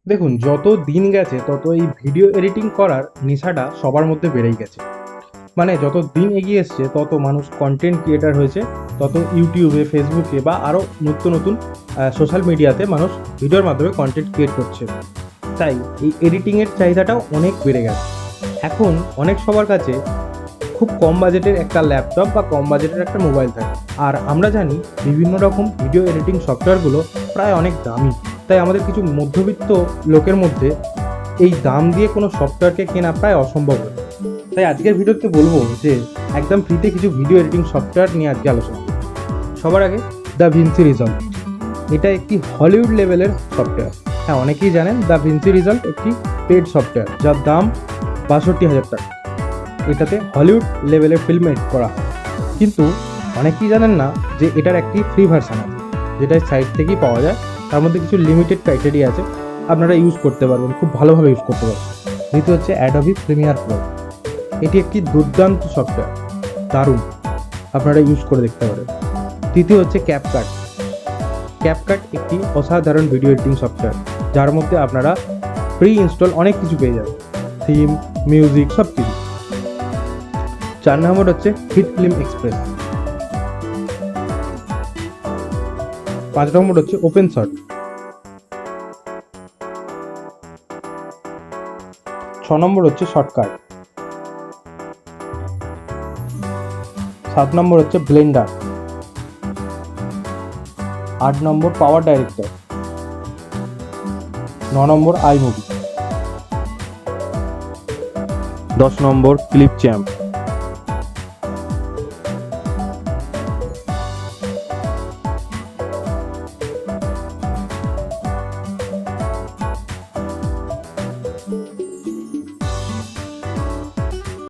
দেখুন, যত দিন গেছে তত এই ভিডিও এডিটিং করার নেশাটা সবার মধ্যে বেড়েই গেছে। মানে যত দিন এগিয়ে এসছে তত মানুষ কন্টেন্ট ক্রিয়েটার হয়েছে, তত ইউটিউবে, ফেসবুকে বা আরও নতুন নতুন সোশ্যাল মিডিয়াতে মানুষ ভিডিওর মাধ্যমে কন্টেন্ট ক্রিয়েট করছে। তাই এই এডিটিংয়ের চাহিদাটাও অনেক বেড়ে গেছে। এখন অনেক সবার কাছে খুব কম বাজেটের একটা ল্যাপটপ বা কম বাজেটের একটা মোবাইল থাকে। আর আমরা জানি বিভিন্ন রকম ভিডিও এডিটিং সফটওয়্যারগুলো প্রায় অনেক দামি। তাই আমাদের কিছু মধ্যবিত্ত লোকের মধ্যে এই দাম দিয়ে কোনো সফটওয়্যারকে কেনা প্রায় অসম্ভব হয়। তাই আজকের ভিডিওতে বলবো যে একদম ফ্রিতে কিছু ভিডিও এডিটিং সফটওয়্যার নিয়ে আজকে আলোচনা করব। সবার আগে দ্য ভিনসি রিজল্ট। এটা একটি হলিউড লেভেলের সফটওয়্যার। হ্যাঁ, অনেকেই জানেন দ্য ভিনসি রিজল্ট একটি পেড সফটওয়্যার যার দাম ৬২,০০০ টাকা। এটাতে হলিউড লেভেলের ফিল্ম এডিট করা হয়। কিন্তু অনেকেই জানেন না যে এটার একটি ফ্রি ভার্সান আছে, যেটা সাইট থেকেই পাওয়া যায়। তার মধ্যে কিছু লিমিটেড ক্রাইটেরিয়া আছে, আপনারা ইউজ করতে পারবেন, খুব ভালোভাবে ইউজ করতে পারবেন। দ্বিতীয় হচ্ছে অ্যাডোবি প্রিমিয়ার প্রো। এটি একটি দুর্দান্ত সফটওয়্যার, দারুণ, আপনারা ইউজ করে দেখতে পারেন। তৃতীয় হচ্ছে ক্যাপকাট। ক্যাপকাট একটি অসাধারণ ভিডিও এডিটিং সফটওয়্যার, যার মধ্যে আপনারা প্রি ইনস্টল অনেক কিছু পেয়ে যাবেন, থিম, মিউজিক, সব কিছু। 4 নম্বর হচ্ছে হিট ফিল্ম এক্সপ্রেস। 5 নম্বর হচ্ছে ওপেন শট। 6 নম্বর হচ্ছে শর্টকাট। 7 নম্বর হচ্ছে ব্লেন্ডার। 8 নম্বর পাওয়ার ডাইরেক্টর। 9 নম্বর আইমুভি। 10 নম্বর ক্লিপচ্যাম্প।